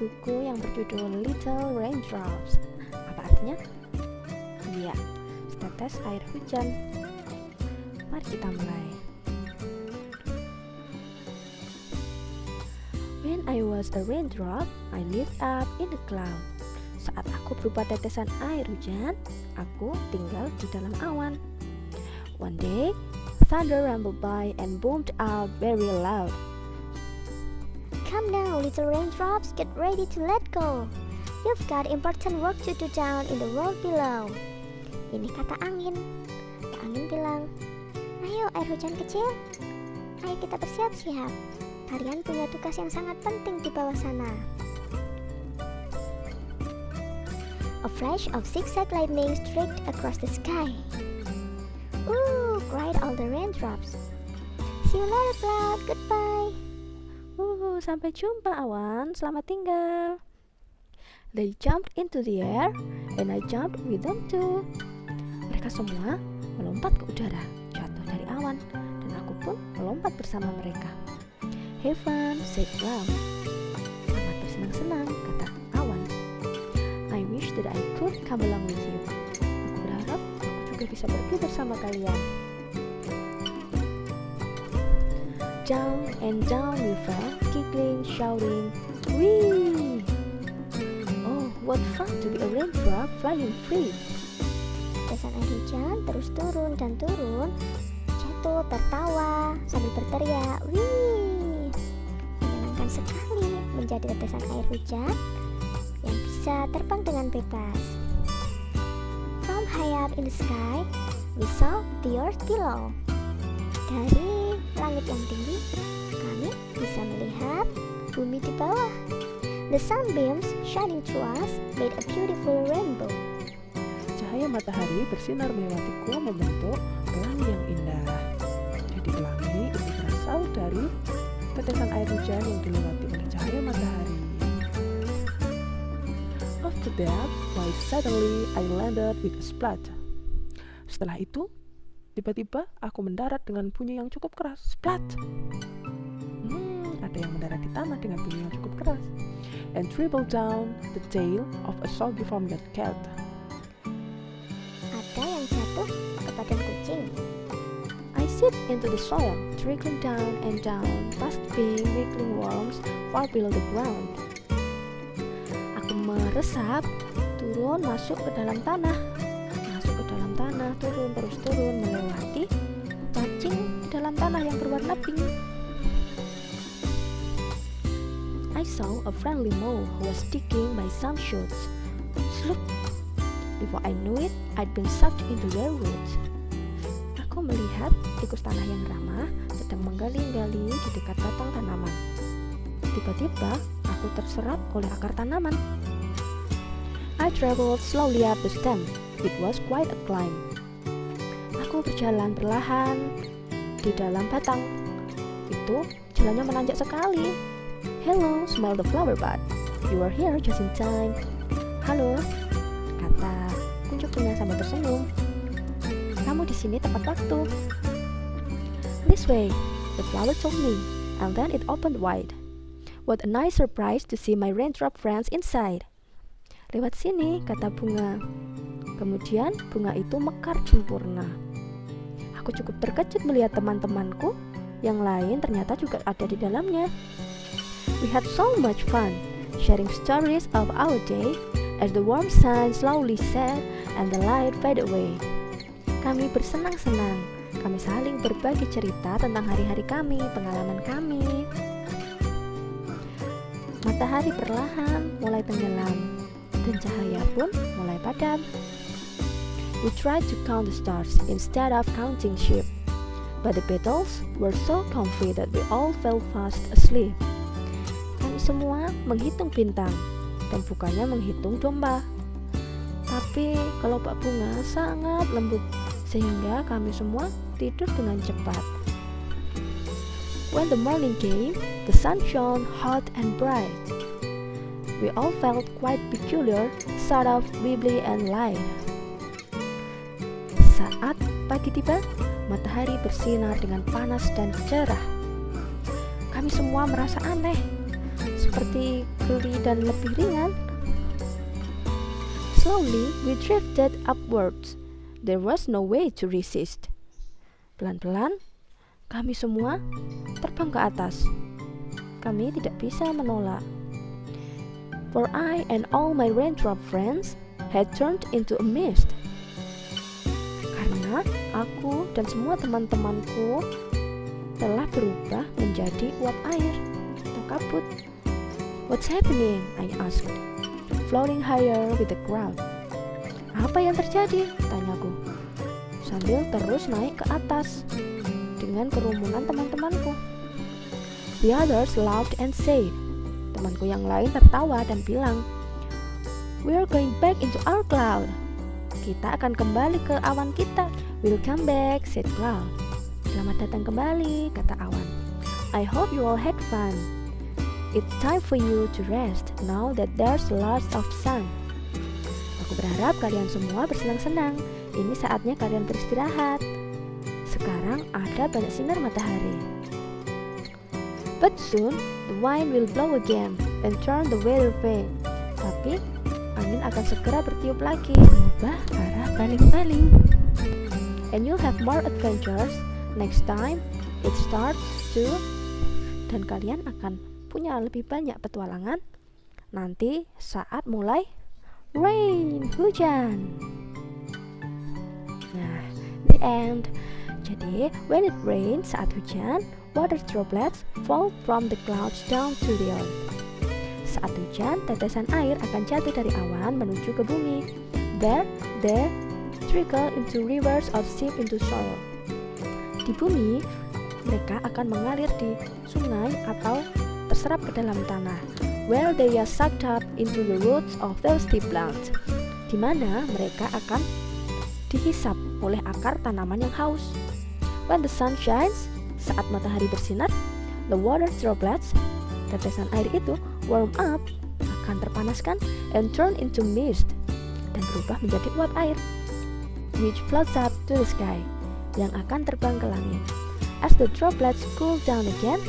buku yang berjudul Little Raindrops. Apa artinya? Iya, setetes air hujan. Mari kita mulai. When I was a raindrop, I lived up in the cloud. Saat aku berupa tetesan air hujan, aku tinggal di dalam awan. One day, thunder rumbled by and boomed out very loud. Come now, little raindrops, get ready to let go. You've got important work to do down in the world below. Ini kata angin. Kata angin bilang, ayo air hujan kecil, ayo kita bersiap-siap. Kalian punya tugas yang sangat penting di bawah sana. A flash of zigzag lightning streaked across the sky. Ooh, cried all the raindrops. See you later, cloud. Goodbye. Sampai jumpa awan, selamat tinggal. They jumped into the air, and I jumped with them too. Mereka semua melompat ke udara, jatuh dari awan, dan aku pun melompat bersama mereka. Have fun, said cloud. Selamat bersenang-senang, kata awan. I wish that I could come along with you. Aku berharap aku juga bisa pergi bersama kalian. Down and down we fell, giggling, shouting, whee! Oh, what fun to be a raindrop flying free! Tetesan air hujan terus turun dan turun, jatuh tertawa sambil berteriak, wih! Menyenangkan sekali menjadi tetesan air hujan yang bisa terbang dengan bebas. From high up in the sky, we saw the earth below. Dari langit yang tinggi, kami bisa melihat bumi di bawah. The sunbeams shining through us made a beautiful rainbow. Cahaya matahari bersinar melewatiku membentuk pelangi yang indah. Jadi pelangi itu berasal dari tetesan air hujan yang dilewati oleh cahaya matahari. After that, quite suddenly I landed with a splash. Setelah itu, tiba-tiba aku mendarat dengan bunyi yang cukup keras. Splat! Ada yang mendarat di tanah dengan bunyi yang cukup keras. And dribbled down the tail of a soggy farmyard cat. Ada yang jatuh ke badan kucing. I slipped into the soil, trickling down and down, past being wiggling worms far below the ground. Aku meresap, turun, masuk ke dalam tanah. Turun terus turun melewati cacing di dalam tanah yang berwarna pink. I saw a friendly mole who was sticking by some shoots. Sloop! Before I knew it, I'd been sucked into their roots. Aku melihat tikus tanah yang ramah sedang menggali-gali di dekat batang tanaman. Tiba-tiba, aku terserap oleh akar tanaman. I traveled slowly up the stem. It was quite a climb. Aku berjalan perlahan di dalam batang. Itu jalannya menanjak sekali. Hello, smell the flower bud. You are here just in time. Halo, kata kuncup-kunya sambil tersenyum. Kamu di sini tepat waktu. This way, the flower told me, and then it opened wide. What a nice surprise to see my raindrop friends inside. Lewat sini, kata bunga. Kemudian bunga itu mekar sempurna. Aku cukup terkejut melihat teman-temanku yang lain ternyata juga ada di dalamnya. We had so much fun sharing stories of our day as the warm sun slowly set and the light faded away. Kami bersenang-senang. Kami saling berbagi cerita tentang hari-hari kami, pengalaman kami. Matahari perlahan mulai tenggelam dan cahaya pun mulai padam. We tried to count the stars instead of counting sheep, but the petals were so comfy that we all fell fast asleep. Kami semua menghitung bintang dan bukannya menghitung domba. Tapi kelopak bunga sangat lembut sehingga kami semua tidur dengan cepat. When the morning came, the sun shone hot and bright. We all felt quite peculiar, sort of wibbly and light. Saat pagi tiba, matahari bersinar dengan panas dan cerah. Kami semua merasa aneh. seperti geli dan lebih ringan. Slowly, we drifted upwards. There was no way to resist. Pelan-pelan, kami semua terbang ke atas. Kami tidak bisa menolak. For I and all my raindrop friends had turned into a mist. Karena aku dan semua teman-temanku telah berubah menjadi uap air atau kabut. What's happening? I asked, floating higher with the crowd. Apa yang terjadi? Tanyaku, sambil terus naik ke atas dengan kerumunan teman-temanku. The others laughed and said, temanku yang lain tertawa dan bilang, we're going back into our cloud. Kita akan kembali ke awan kita. We'll come back, said cloud. Selamat datang kembali, kata awan. I hope you all had fun. It's time for you to rest now that there's lots of sun. Aku berharap kalian semua bersenang-senang. Ini saatnya kalian beristirahat. Sekarang ada banyak sinar matahari. But soon the wind will blow again and turn the weather vain. Tapi angin akan segera bertiup lagi, mengubah arah baling-baling. And you'll have more adventures next time it starts to. Dan kalian akan punya lebih banyak petualangan nanti saat mulai rain, hujan. Nah, the end. Jadi, when it rains, saat hujan, water droplets fall from the clouds down to the earth. Saat hujan, tetesan air akan jatuh dari awan menuju ke bumi. There, they trickle into rivers or seep into soil. Di bumi, mereka akan mengalir di sungai atau terserap ke dalam tanah. Where they are sucked up into the roots of thirsty plants. Di mana mereka akan dihisap oleh akar tanaman yang haus. When the sun shines, saat matahari bersinar, the water droplets, tetesan air itu, warm up, akan terpanaskan, and turn into mist, dan berubah menjadi uap air, which floats up to the sky, yang akan terbang ke langit. As the droplets cool down again,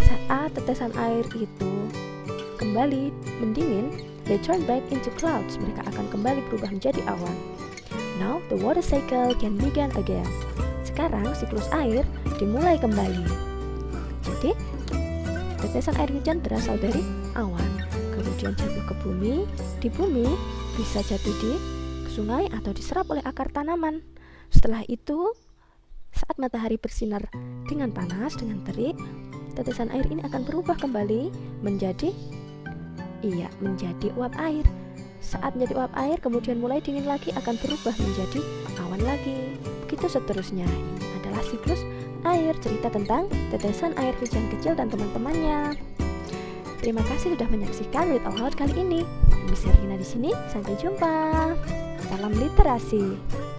saat tetesan air itu kembali mendingin, they turn back into clouds, mereka akan kembali berubah menjadi awan. Now the water cycle can begin again. Sekarang siklus air dimulai kembali. Jadi, tetesan air hujan berasal dari awan, kemudian jatuh ke bumi. Di bumi bisa jatuh di sungai atau diserap oleh akar tanaman. Setelah itu, saat matahari bersinar dengan panas, dengan terik, tetesan air ini akan berubah kembali menjadi uap air. Saat menjadi uap air, kemudian mulai dingin lagi, akan berubah menjadi awan lagi. Begitu seterusnya. Ini adalah siklus air, cerita tentang tetesan air hujan kecil dan teman-temannya. Terima kasih sudah menyaksikan Read Aloud kali ini. Miss Herina di sini. Sampai jumpa. Salam literasi.